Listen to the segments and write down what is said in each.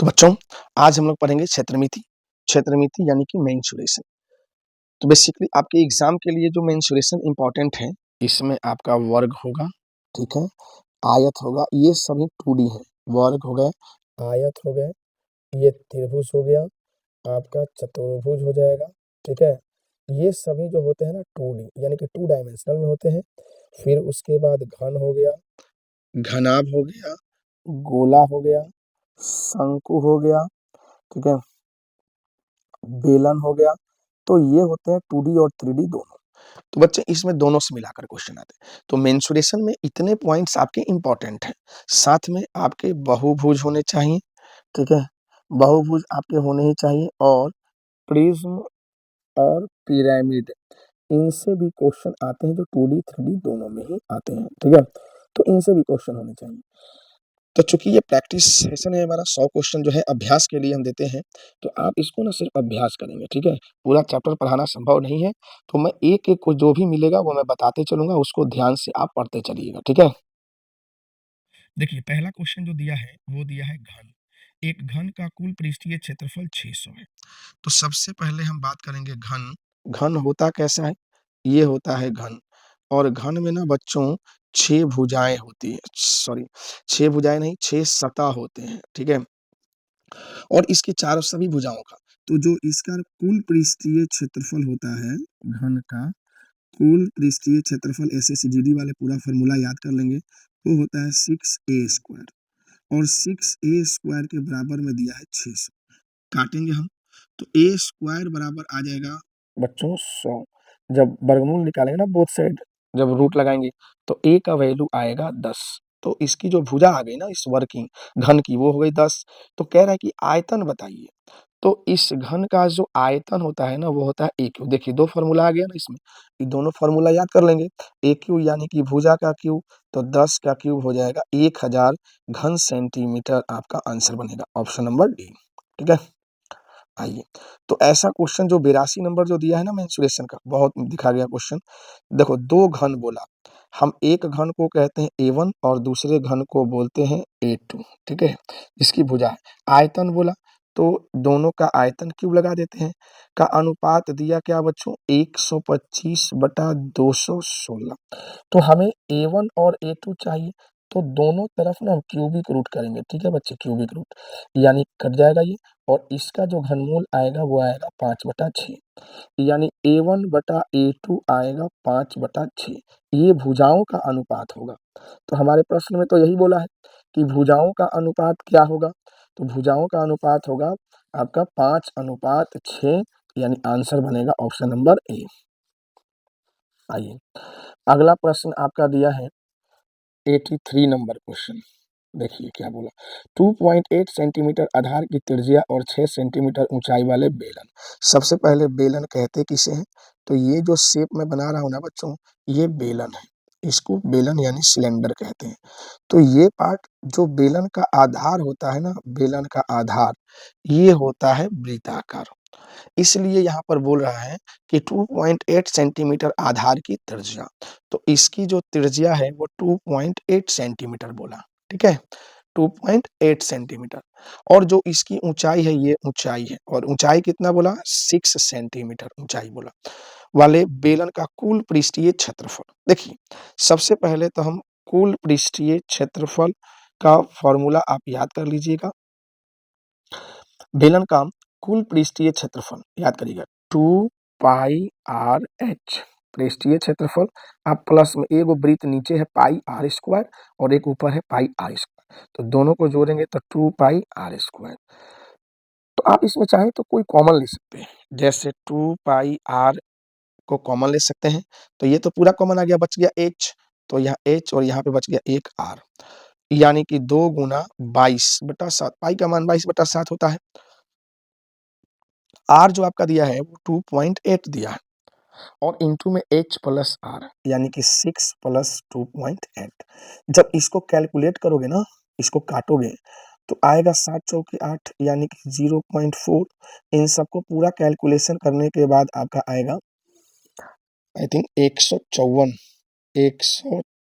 तो बच्चों आज हम लोग पढ़ेंगे क्षेत्रमिति यानी कि मेंसुरेशन। तो बेसिकली आपके एग्जाम के लिए जो मेंसुरेशन इंपॉर्टेंट है, इसमें आपका वर्ग होगा, ठीक है, आयत होगा, ये सभी 2D है। वर्ग हो गए, आयत हो गए, ये त्रिभुज हो गया, आपका चतुर्भुज हो जाएगा, ठीक है। ये सभी जो होते हैं ना 2D यानी कि 2 डायमेंशनल में होते हैं। फिर उसके बाद घन हो गया, घनाभ हो गया, गोला हो गया, शंकु हो गया, ठीक है, बेलन हो गया। तो ये होते हैं 2D और 3D दोनों। तो बच्चे इसमें दोनों से मिलाकर क्वेश्चन आते हैं। तो मेंसुरेशन में इतने पॉइंट्स आपके इंपॉर्टेंट हैं। साथ में आपके बहुभुज होने चाहिए, ठीक है, बहुभुज आपके होने ही चाहिए, और प्रिज्म और पिरामिड, इनसे भी क्वेश्चन आते हैं, जो 2D 3D दोनों में ही आते हैं, ठीक है। तो इनसे भी क्वेश्चन होने चाहिए। तो चूंकि ये प्रैक्टिस सेशन है हमारा, 100 क्वेश्चन जो है अभ्यास के लिए हम देते हैं, तो आप इसको ना सिर्फ अभ्यास करेंगे, ठीक है। पूरा चैप्टर पढ़ाना संभव नहीं है, तो मैं एक एक को जो भी मिलेगा वो मैं बताते चलूंगा, उसको ध्यान से आप पढ़ते चलिएगा, ठीक है। देखिए पहला क्वेश्चन जो दिया है वो दिया है घन। एक घन का कुल पृष्ठीय क्षेत्रफल 600 है। तो सबसे पहले हम बात करेंगे घन। घन होता कैसा है? ये होता है घन, और घन में ना बच्चों 6 भुजाएं होती है, सॉरी 6 भुजाएं नहीं, 6 सतह होते हैं, ठीक है। और इसके चारों सभी भुजाओं का, तो जो इसका कुल पृष्ठीय क्षेत्रफल होता है घन का, कुल पृष्ठीय क्षेत्रफल SACGD वाले पूरा फॉर्मूला याद कर लेंगे, वो होता है 6a², और 6a² के बराबर में दिया है 600। काटेंगे हम, तो a² बराबर आ जाएगा बच्चों 100। जब वर्गमूल निकालेंगे ना बोथ साइड, जब रूट लगाएंगे, तो a का वैल्यू आएगा 10। तो इसकी जो भुजा आ गई ना इस वर्ग की, घन की, वो हो गई 10। तो कह रहा है कि आयतन बताइए। तो इस घन का जो आयतन होता है ना, वो होता है AQ। देखिए 2 फॉर्मूला आ गया ना इसमें, ये दोनों फॉर्मूला याद कर लेंगे। AQ यानी कि भुजा का क्यूब, तो 10 का क्यूब हो जाएगा 1000 घन सेंटीमीटर, आपका आंसर बनेगा ऑप्शन नंबर डी, ठीक है। आइए, तो ऐसा क्वेश्चन जो 82 नंबर जो दिया है ना मेंसुरेशन का, बहुत दिखा गया क्वेश्चन। देखो 2 घन बोला, हम एक घन को कहते हैं A1 और दूसरे घन को बोलते हैं A2, ठीक है, इसकी भुजा है। आयतन बोला, तो दोनों का आयतन क्यूब लगा देते हैं। का अनुपात दिया क्या बच्चों, 125/216। तो हमें A1 और A2 चाहिए, तो दोनों तरफ ना हम क्यूबिक रूट करेंगे, ठीक है बच्चे, क्यूबिक रूट यानी कट जाएगा ये, और इसका जो घनमूल आएगा वो आएगा 5/6, यानी A1/A2 आएगा 5/6। ये भुजाओं का अनुपात होगा। तो हमारे प्रश्न में तो यही बोला है कि भुजाओं का अनुपात क्या होगा, तो भुजाओं का अनुपात होगा आपका 5/6, यानी आंसर बनेगा ऑप्शन नंबर ए। आइए, अगला प्रश्न आपका दिया है 83 नंबर क्वेश्चन। देखिए क्या बोला, 2.8 सेंटीमीटर आधार की त्रिज्या और 6 सेंटीमीटर ऊंचाई वाले बेलन। सबसे पहले बेलन कहते किसे हैं, तो ये जो शेप में बना रहा हूं ना बच्चों, ये बेलन है। इसको बेलन यानी सिलेंडर कहते हैं। तो ये पार्ट जो बेलन का आधार होता है ना, बेलन का आधार, ये होता है वृत्ताकार। इसलिए यहाँ पर बोल रहा है कि 2.8 सेंटीमीटर आधार की त्रिज्या, तो इसकी जो त्रिज्या है वो 2.8 सेंटीमीटर बोला, ठीक है, 2.8 सेंटीमीटर। और जो इसकी ऊंचाई है, ये ऊंचाई है, और ऊंचाई कितना बोला, 6 सेंटीमीटर ऊंचाई बोला, वाले बेलन का कुल पृष्ठीय क्षेत्रफल। देखिए सबसे पहले तो हम कुल पृष्ठीय क्षेत्रफल का फॉर्मूला आप याद कर लीजिएगा। बेलन का कुल पृष्ठीय क्षेत्रफल याद करिएगा, 2πr/h पृष्ठीय क्षेत्रफल। आप प्लस में एगो वृत्त नीचे है πr² और एक ऊपर है πr², तो दोनों को जोड़ेंगे तो 2πr²। तो आप इसमें चाहें तो कोई कॉमन ले सकते हैं, जैसे 2πr को कॉमन ले सकते हैं, तो ये तो पूरा कॉमन आ गया, बच गया h, तो यहाँ h और यहाँ पे बच गया एक r, यानी कि 2 गुना 22/7, पाई का मान 22/7 होता है। r जो आपका दिया है वो 2.8 दिया है, और इंटू में h प्लस r, यानी कि 6 प्लस 2.8। जब इसको कैलकुलेट करोगे ना, इसको काटोगे, तो आएगा 7 चौके 8, यानी कि 0.4। इन सबको पूरा कैलकुलेशन करने के बाद आपका आएगा आई थिंक 154,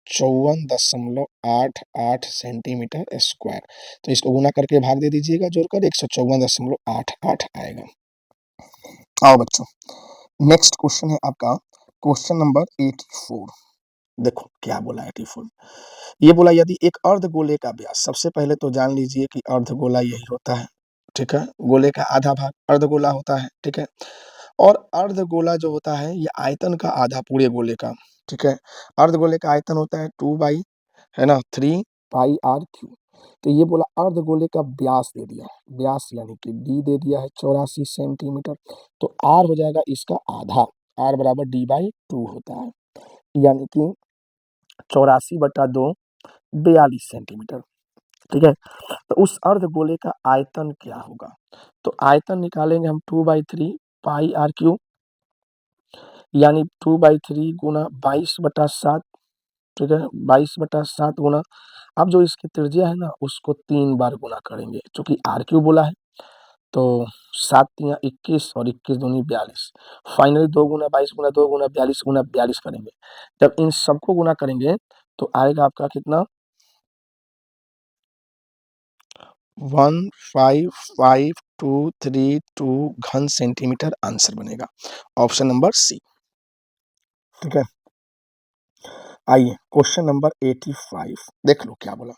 154.88 सेंटीमीटर स्क्वायर। तो इसको गुना करके भाग दे दीजिएगा जोड़कर, 154.88 आएगा। आओ बच्चों, नेक्स्ट क्वेश्चन है आपका क्वेश्चन नंबर 84। देखो क्या बोला 84। ये बोला यदि एक अर्धगोले का व्यास, सबसे पहले तो जान लीजिए कि अर्धगोला यही होता है, ठीक है। गोले का आधा भाग अर्धगोला होता है, ठीक है। और अर्धगोला जो होता है ये आयतन का आधा पूरे गोले का, ठीक है। अर्धगोले का आयतन होता है 2 बाई, है ना, 3 पाई आर क्यू। तो ये बोला अर्धगोले का व्यास दे दिया, व्यास यानी कि डी दे दिया है 84 सेंटीमीटर। तो आर हो जाएगा इसका आधा, आर बराबर डी बाई 2 होता है, यानी कि 84/2 42 सेंटीमीटर, ठीक है। तो उस अर्धगोले का आयतन क्या होगा? तो आयतन निकालेंगे हम 2/3 पाई आर क्यू, यानी 2/3 गुना 22/7, ठीक है। 22/7 गुना, अब जो इसकी त्रिज्या है ना उसको 3 बार गुना करेंगे, चूंकि आर क्यू बोला है तो 7 तिया 21 और 21 दूनी 42, फाइनली 2 गुना 22 गुना 2 गुना 42 गुना 42 करेंगे। जब इन सबको गुना करेंगे तो आएगा आपका कितना, 15532 घन सेंटीमीटर आंसर बनेगा, ऑप्शन नंबर सी, ठीक है। आइए क्वेश्चन नंबर 85 देख लो क्या बोला।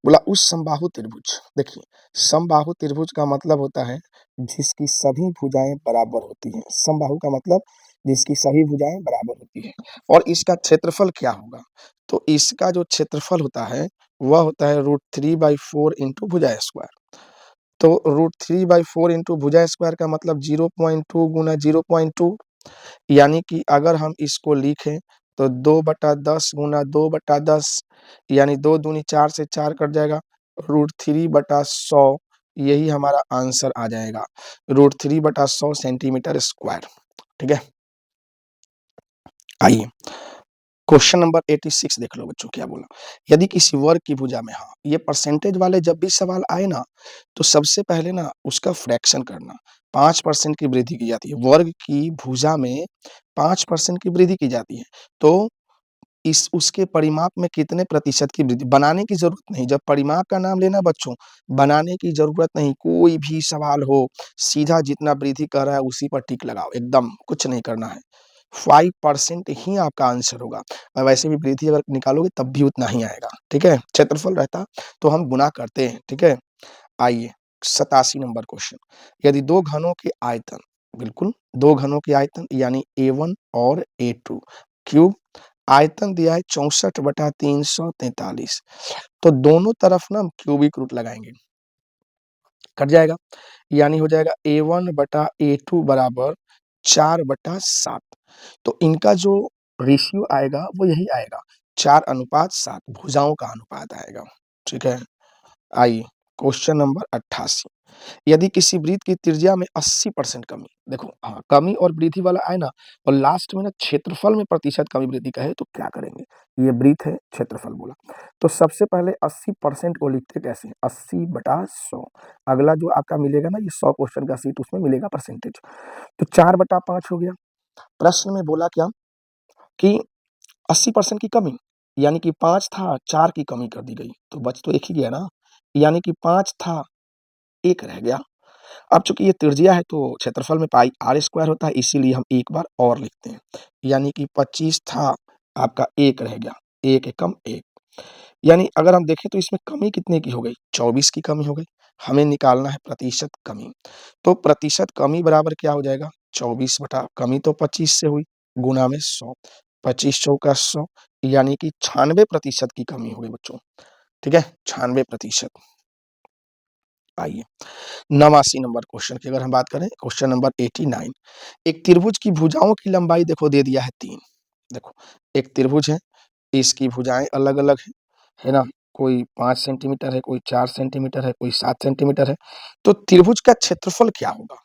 बोला उस समबाहु त्रिभुज, देखिए समबाहु त्रिभुज का मतलब होता है जिसकी सभी भुजाएं बराबर होती हैं। समबाहु का मतलब जिसकी सभी भुजाएं बराबर होती हैं। और इसका क्षेत्रफल क्या होगा? तो इसका जो क्षेत्रफल होता है वह होता है √3/4 इंटू भुजा स्क्वायर। तो √3/4 इंटू भुजा स्क्वायर का मतलब 0.2 गुना 0.2, यानी कि अगर हम इसको लिखें तो 2/10 गुना 2/10, यानी 2 दूनी 4 से 4 कट जाएगा, √3/100 यही हमारा आंसर आ जाएगा, √3/100 सेंटीमीटर स्क्वायर, ठीक है। आइए क्वेश्चन नंबर 86 देख लो बच्चों क्या बोला। यदि किसी वर्ग की भुजा में, हाँ ये परसेंटेज वाले जब भी सवाल आए ना तो सबसे पहले ना उसका फ्रैक्शन करना, 5% की वृद्धि की जाती है वर्ग की भुजा में, 5% की वृद्धि की जाती है। तो इस उसके परिमाप में कितने प्रतिशत की वृद्धि, बनाने की जरूरत नहीं, जब परिमाप का नाम लेना बच्चों बनाने की जरूरत नहीं, कोई भी सवाल हो सीधा जितना वृद्धि कर रहा है उसी पर टिक लगाओ, एकदम कुछ नहीं करना है, 5% ही आपका आंसर होगा। और वैसे भी वृद्धि अगर निकालोगे तब भी उतना ही आएगा, ठीक है। क्षेत्रफल रहता तो हम गुना करते हैं, ठीक है। आइए 87 नंबर क्वेश्चन। यदि दो घनों के आयतन, बिल्कुल दो घनों के आयतन यानी A1 और A2 क्यूब, आयतन दिया है 64/343, तो दोनों तरफ ना हम क्यूबिक रूट लगाएंगे, कट जाएगा, यानी हो जाएगा A1/A2 बराबर 4/7। तो इनका जो रेशियो आएगा वो यही आएगा, 4:7 भुजाओं का अनुपात आएगा, ठीक है। आइए क्वेश्चन नंबर 88। यदि किसी वृत्त की त्रिज्या में 80% कमी, देखो हाँ कमी और वृद्धि वाला आए ना और लास्ट में ना क्षेत्रफल में प्रतिशत कमी वृद्धि का है तो क्या करेंगे, ये वृत्त है क्षेत्रफल बोला, तो सबसे पहले 80% को लिखते कैसे, 80/100, अगला जो आपका मिलेगा ना ये 100 क्वेश्चन का सीट उसमें मिलेगा परसेंटेज, तो 4/5 हो गया। प्रश्न में बोला क्या कि 80% की कमी, यानी कि 5 था 4 की कमी कर दी गई तो बच तो एक ही गया ना, यानी कि 5 था 1 रह गया। अब चूंकि ये त्रिज्या है तो क्षेत्रफल में पाई आर स्क्वायर होता है, इसीलिए हम एक बार और लिखते हैं, यानी कि 25 था आपका 1 रह गया, 1 एकम 1, यानी अगर हम देखें तो इसमें कमी कितने की हो गई, 24 की कमी हो गई। हमें निकालना है प्रतिशत कमी, तो प्रतिशत कमी बराबर क्या हो जाएगा, 24 बटा कमी तो 25 से हुई गुना में 100, 25 चौका 100, यानी कि 96% की कमी हो गई बच्चों, ठीक है, 96%। आइए 89 नंबर क्वेश्चन की अगर हम बात करें, क्वेश्चन नंबर 89। एक त्रिभुज की भुजाओं की लंबाई देखो दे दिया है 3, देखो एक त्रिभुज है, इसकी भुजाएं अलग अलग है ना, कोई 5 सेंटीमीटर है, कोई 4 सेंटीमीटर है, कोई 7 सेंटीमीटर है, तो त्रिभुज का क्षेत्रफल क्या होगा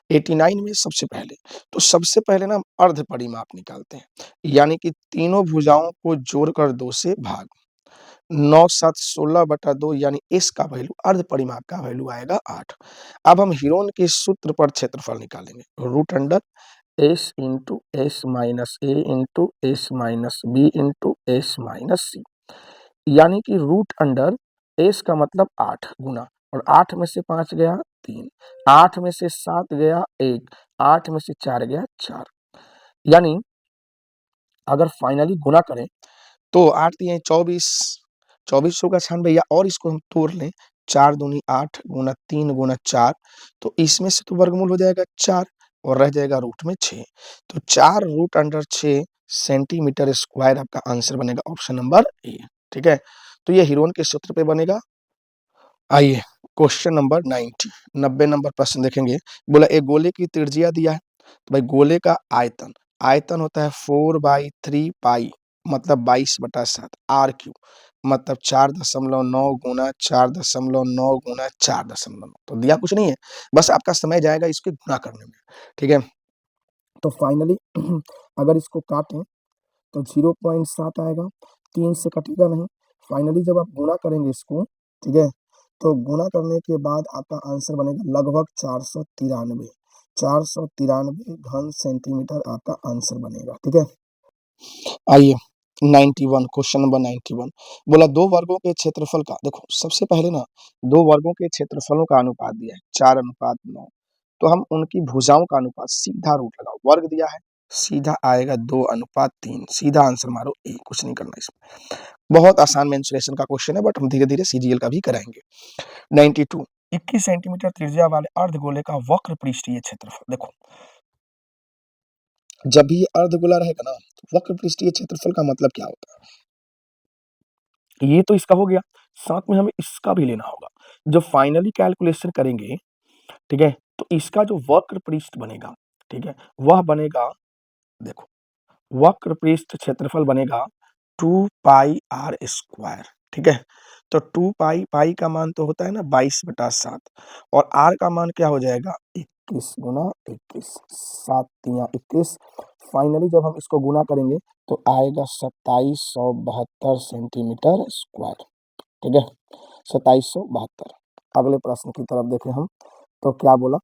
89 में। सबसे पहले ना हम अर्ध परिमाप निकालते हैं, यानी कि तीनों भुजाओं को जोड़कर 2 से भाग, 9 7 16/2, यानी इस का वैल्यू अर्ध परिमाप का वैल्यू आएगा 8। अब हम हीरोन के सूत्र पर क्षेत्रफल निकालेंगे, root under S into S minus A into S minus B into S minus C, यानी कि रूट अंडर एस का मतलब 8 गुना, और 8 में से 5 गया 3, 8 में से 7 गया 1, 8 में से 4 गया 4, यानी अगर फाइनली गुना करें तो 8 दिए 24, 2400 का 96, या और इसको हम तोड़ लें, 4 दूनी 8 गुना 3 गुना 4, तो इसमें से तो वर्गमूल हो जाएगा 4 और रह जाएगा रूट में 6, तो 4 रूट अंडर 6 सेंटीमीटर स्क्वायर आपका आंसर बनेगा, ऑप्शन नंबर ए। ठीक है, तो ये हीरोन के सूत्र पे बनेगा। आइए क्वेश्चन नंबर 90, 90 नंबर प्रश्न देखेंगे। बोला एक गोले की त्रिज्या दिया है, तो भाई गोले का आयतन, आयतन होता है 4/3 पाई, मतलब 22/7, आर क्यू मतलब 4.9 गुना 4.9 गुना 4.9, तो दिया कुछ नहीं है, बस आपका समय जाएगा इसके गुना करने में। ठीक है, तो फाइनली अगर इसको काटें तो 0.7 आएगा, 3 से कटेगा नहीं। फाइनली जब आप गुना करेंगे इसको, ठीक है, तो गुना करने के बाद आपका आंसर बनेगा लगभग 493, 493 घन सेंटीमीटर आपका आंसर बनेगा। ठीक है, आइए 91, क्वेश्चन नंबर 91, बोला दो वर्गों के क्षेत्रफल का, देखो सबसे पहले ना दो वर्गों के क्षेत्रफलों का अनुपात दिया है 4:9, तो हम उनकी भुजाओं का अनुपात, सीधा रूट लगाओ, वर्ग दिया है सीधा आएगा 2:3, सीधा आंसर मारो ए, कुछ नहीं करना इसमें। बहुत आसान मेंसुरेशन का क्वेश्चन है, बट हम धीरे धीरे सीजीएल का भी कराएंगे। 92, 21 सेंटीमीटर त्रिज्या वाले अर्धगोले का वक्र पृष्ठीय क्षेत्रफल, देखो जब भी ये अर्धगोला रहेगा ना, तो वक्र पृष्ठीय क्षेत्रफल का मतलब क्या होता है, ये तो इसका हो गया, साथ में हमें इसका भी लेना होगा। जब फाइनली कैलकुलेशन करेंगे, ठीक है, तो इसका जो वक्र पृष्ठ बनेगा, ठीक है, वह बनेगा, देखो वक्र पृष्ठ क्षेत्रफल बनेगा 2 पाई आर स्क्वायर। ठीक है, तो 2 पाई, पाई का मान तो होता है ना 22/7, और आर का मान क्या हो जाएगा 21 गुना 21, 7 तिया 21, फाइनली जब हम इसको गुना करेंगे तो आएगा 2772 सेंटीमीटर स्क्वायर। ठीक है, 2772। अगले प्रश्न की तरफ देखें हम, तो क्या बोला,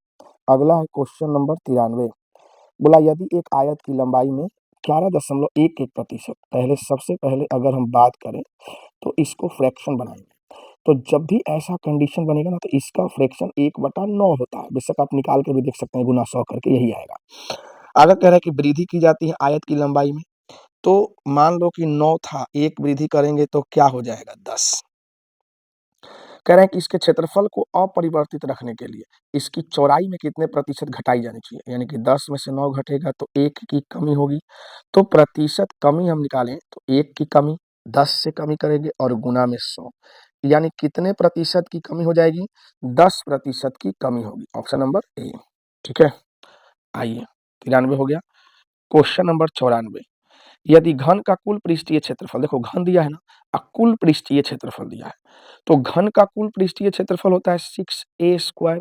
अगला है क्वेश्चन नंबर 93, बोला यदि एक आयत की लंबाई में 11.11%, पहले सबसे पहले अगर हम बात करें तो इसको फ्रैक्शन बनाएंगे, तो जब भी ऐसा कंडीशन बनेगा ना, तो इसका फ्रैक्शन 1/9 होता है, बेशक आप निकाल के भी देख सकते हैं, गुना 100 करके यही आएगा। अगर कह रहा है कि वृद्धि की जाती है आयत की लंबाई में, तो मान लो कि 9 था, एक वृद्धि करेंगे तो क्या हो जाएगा 10। कह रहे हैं कि इसके क्षेत्रफल को अपरिवर्तित रखने के लिए इसकी चौड़ाई में कितने प्रतिशत घटाई जानी चाहिए, यानी कि 10 में से 9 घटेगा तो 1 की कमी होगी, तो प्रतिशत कमी हम निकालें तो 1 की कमी 10 से कमी करेंगे और गुना में 100, यानी कितने प्रतिशत की कमी हो जाएगी, 10% की कमी होगी, ऑप्शन नंबर ए। ठीक है, आइए 93 हो गया। क्वेश्चन नंबर 94, यदि घन का कुल पृष्ठीय क्षेत्रफल, देखो घन दिया है ना, कुल पृष्ठीय क्षेत्रफल दिया है, तो घन का कुल पृष्ठीय क्षेत्रफल होता है 6a²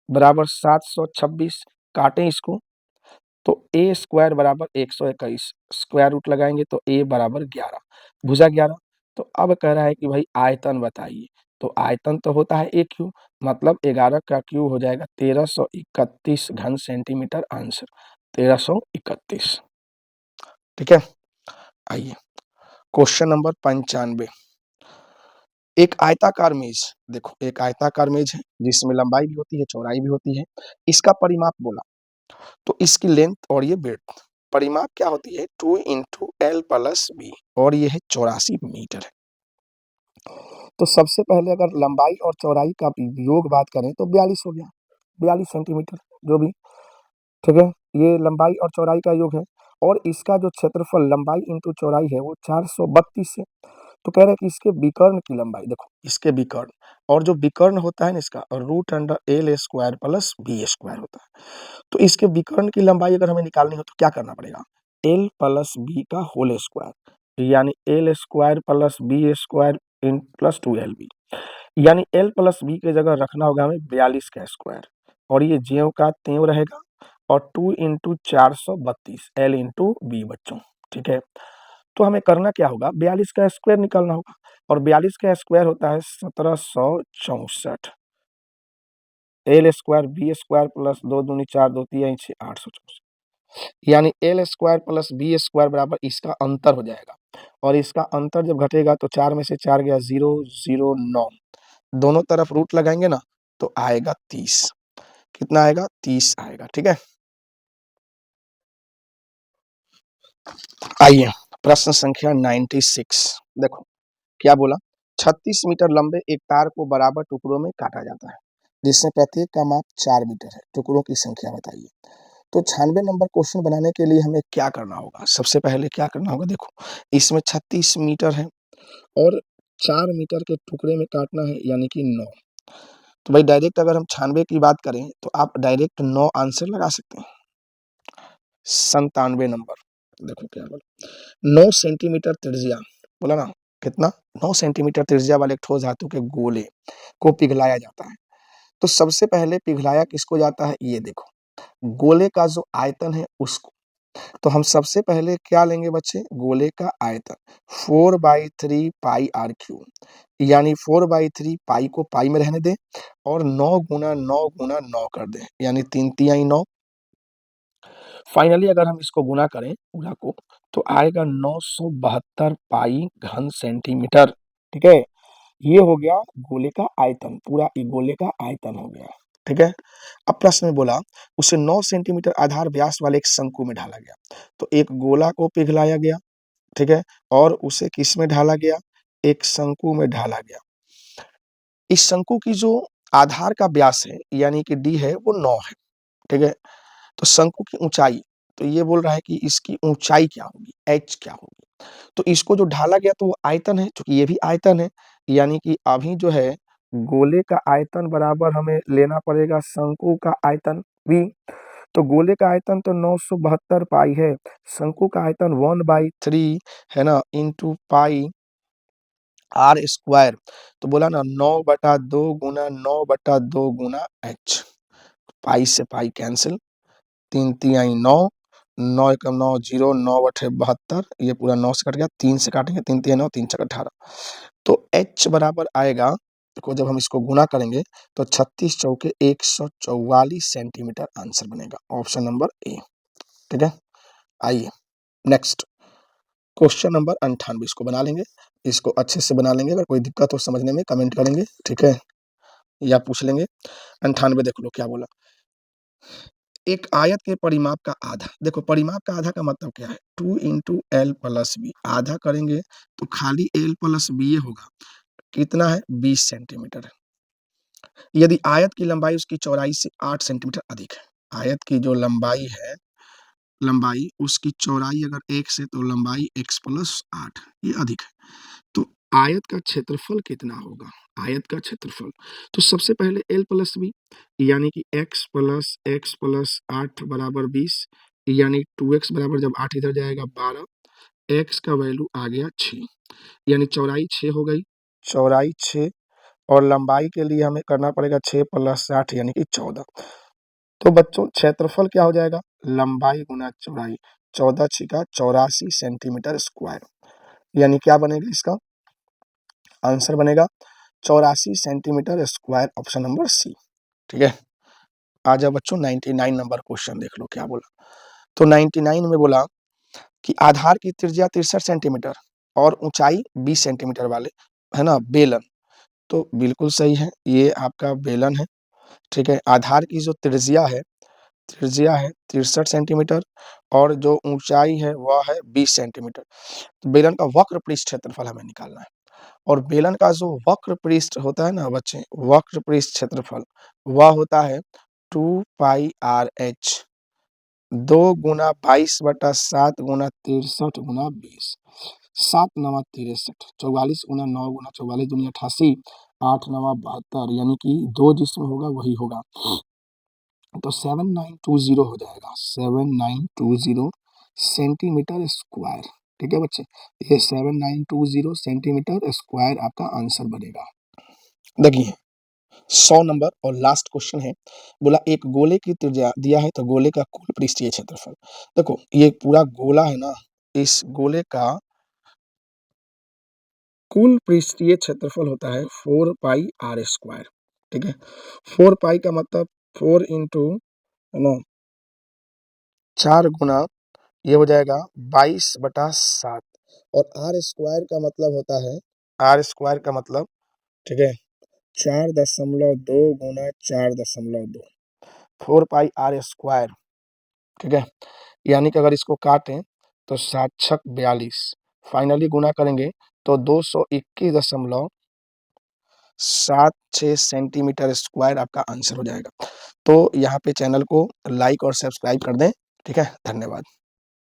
बराबर 726, काटें इसको, तो a² बराबर 121, स्क्वायर रूट लगाएंगे तो a बराबर 11, भुजा 11, तो अब कह रहा है कि भाई आयतन बताइए, तो आयतन तो होता है a क्यू, मतलब 11 का क्यू हो जाएगा 1331 घन सेंटीमीटर, आंसर 1331। ठीक है, आइए क्वेश्चन नंबर 95, एक आयताकार मेज, देखो एक आयताकार मेज है जिसमें लंबाई भी होती है चौड़ाई भी होती है, इसका परिमाप बोला, तो इसकी लेंथ और ये ब्रेड्थ, परिमाप क्या होती है 2 × L + B, और ये है 84 मीटर है। तो सबसे पहले अगर लंबाई और चौड़ाई का योग बात करें तो 42 हो गया, 42 सेंटीमीटर जो भी, ठीक है, ये लंबाई और चौड़ाई का योग है, और इसका जो क्षेत्रफल लंबाई इंटू चौड़ाई है वो 432 है, तो कह रहे हैं कि इसके विकर्ण की लंबाई, देखो इसके विकर्ण, और जो विकर्ण होता है ना इसका √L² + B² होता है, तो इसके विकर्ण की लंबाई अगर हमें निकालनी हो तो क्या करना पड़ेगा, L + B का होल स्क्वायर, यानी L² + B² in plus 2LB, यानी L + B की जगह रखना होगा हमें 42 का स्क्वायर, और ये ज्यों का त्यों रहेगा, और 2 × 432 L × B बच्चों। ठीक है, तो हमें करना क्या होगा, 42 का स्क्वायर निकालना होगा, और 42 का स्क्वायर होता है 1764, L² B² + 2 दूनी 4 2 तिया 6 864, यानी L square plus B square बराबर इसका अंतर हो जाएगा, और इसका अंतर जब घटेगा तो 4 में से 4 गया 0, 0, 9, दोनों तरफ रूट लगाएंगे ना तो आएगा 30। कितना आएगा? 30 आएगा। ठीक है, आइए प्रश्न संख्या 96। देखो क्या बोला, 36 मीटर लंबे एक तार को बराबर टुकड़ों में काटा जाता है, जिसमें प्रत्येक का माप 4 मीटर है। टुकड़ों की संख्या बताइए। तो 96 नंबर क्वेश्चन बनाने के लिए हमें क्या करना होगा? सबसे पहले क्या करना होगा, देखो इसमें 36 मीटर है और 4 मीटर के टुकड़े में काटना है, यानी कि 9। तो भाई डायरेक्ट अगर हम 96 की बात करें तो आप डायरेक्ट 9 आंसर लगा सकते हैं। 97 नंबर, देखो क्या बोला, 9 सेंटीमीटर त्रिज्या, बोला ना कितना? 9 सेंटीमीटर त्रिज्या वाले एक ठोस धातु के गोले को पिघलाया जाता है। तो सबसे पहले पिघलाया किसको जाता है? ये देखो, गोले का जो आयतन है उसको। तो हम सबसे पहले क्या लेंगे बच्चे? गोले का आयतन 4/3 पाई आर क्यूब, यानी 4/3 पाई को पाई में रहने दें और 9 गुना 9 गुना 9 कर दें, यानी 3 तिहाई 9। फाइनली अगर हम इसको गुना करें पूरा को तो आएगा 972 पाई घन सेंटीमीटर। ठीक है, ये हो गया गोले का आयतन, पूरा गोले का आयतन हो गया। ठीक है, अब प्रश्न में बोला उसे 9 सेंटीमीटर आधार व्यास वाले एक शंकु में ढाला गया। तो एक गोला को पिघलाया गया, ठीक है, और उसे किस में ढाला गया? एक शंकु में ढाला गया। इस शंकु की जो आधार का व्यास है यानी कि डी है वो 9 है। ठीक है, तो शंकु की ऊंचाई, तो ये बोल रहा है कि इसकी ऊंचाई क्या होगी, एच क्या होगी। तो इसको जो ढाला गया तो वो आयतन है, क्योंकि ये भी आयतन है, यानी कि अभी जो है गोले का आयतन बराबर हमें लेना पड़ेगा शंकु का आयतन भी। तो गोले का आयतन तो 972 पाई है, शंकु का आयतन 1/3 है ना, इंटू पाई आर स्क्वायर। तो बोला ना 9/2 गुना 9/2 गुना एच, पाई से पाई कैंसिल, 3 तिहाई 9, 9 एकम 9, 0, 9/72, ये पूरा 9 से कट गया, 3 से काटेंगे, 3 तिहाई 9, 3 छक 18। तो एच बराबर आएगा, देखो जब हम इसको गुना करेंगे तो 36 चौके 144 सेंटीमीटर आंसर बनेगा, ऑप्शन नंबर ए। ठीक है, आइए नेक्स्ट क्वेश्चन नंबर 98, इसको बना लेंगे, इसको अच्छे से बना लेंगे। अगर कोई दिक्कत हो समझने में कमेंट करेंगे, ठीक है, या पूछ लेंगे। 98 देख लो क्या बोला, एक आयत के परिमाप का आधा। देखो परिमाप का आधा का मतलब क्या है? 2 इंटू एल प्लस बी, आधा करेंगे तो खाली एल प्लस बी होगा, कितना है? 20 सेंटीमीटर है। यदि आयत की लंबाई उसकी चौड़ाई से 8 सेंटीमीटर अधिक है, आयत की जो लंबाई है, लंबाई उसकी चौड़ाई अगर 1 से तो लंबाई x प्लस 8 ये अधिक है, तो आयत का क्षेत्रफल कितना होगा? आयत का क्षेत्रफल, तो सबसे पहले एल प्लस बी, यानी कि x प्लस 8 बराबर 20, यानी 2x बराबर जब 8 इधर जाएगा 12, x का वैल्यू आ गया 6, यानी चौड़ाई 6 हो गई, चौड़ाई 6, और लंबाई के लिए हमें करना पड़ेगा 6 प्लस 8 यानी कि 14। तो बच्चों क्षेत्रफल क्या हो जाएगा? लंबाई गुना चौड़ाई, 14 छिका 84 सेंटीमीटर स्क्वायर, यानी क्या बनेगा इसका आंसर? बनेगा 84 centimetre square, option number C. ठीक है, आ जाओ बच्चों 99 नंबर क्वेश्चन देख लो क्या बोला। तो 99 में बोला कि आधार की त्रिज्या 63 सेंटीमीटर और ऊंचाई 20 सेंटीमीटर वाले, है ना, बेलन। तो बिल्कुल सही है, ये आपका बेलन है। ठीक है, आधार की जो त्रिज्या है, त्रिज्या है 63 सेंटीमीटर और जो ऊंचाई है वह है 20 सेंटीमीटर। तो बेलन का वक्र पृष्ठ क्षेत्रफल हमें निकालना है, और बेलन का जो वक्र पृष्ठ होता है ना बच्चे, वक्र पृष्ठ क्षेत्रफल वह होता है 2 पाई आर एच, 2 गुना 22/7 गुना 63 गुना 20, 7 नवा 63, 44 गुना 9 गुना 44 दूनी 88, 8 नवा 72, यानी कि 2 जिसमें होगा वही होगा, तो 7920 हो जाएगा, 7920 सेंटीमीटर स्क्वायर। ठीक है बच्चे, ये 7920 सेंटीमीटर स्क्वायर आपका आंसर बनेगा। देखिए 100 नंबर और लास्ट क्वेश्चन है, बोला एक गोले की त्रिज्या दिया है तो गोले का कुल पृष्ठीय क्षेत्रफल। देखो ये पूरा गोला है ना, इस गोले का कुल पृष्ठीय क्षेत्रफल होता है 4 पाई आर स्क्वायर। ठीक है, 4 पाई का मतलब 4 इंटू, है ना, 4 गुना ये हो जाएगा 22/7 और आर स्क्वायर का मतलब होता है, आर स्क्वायर का मतलब, ठीक है, 4.2 गुना 4.2, 4 पाई आर स्क्वायर, ठीक है। यानी कि अगर इसको काटें तो 7 छक 42, फाइनली गुना करेंगे तो 221.76 सेंटीमीटर स्क्वायर आपका आंसर हो जाएगा। तो यहाँ पे चैनल को लाइक और सब्सक्राइब कर दें, ठीक है। धन्यवाद।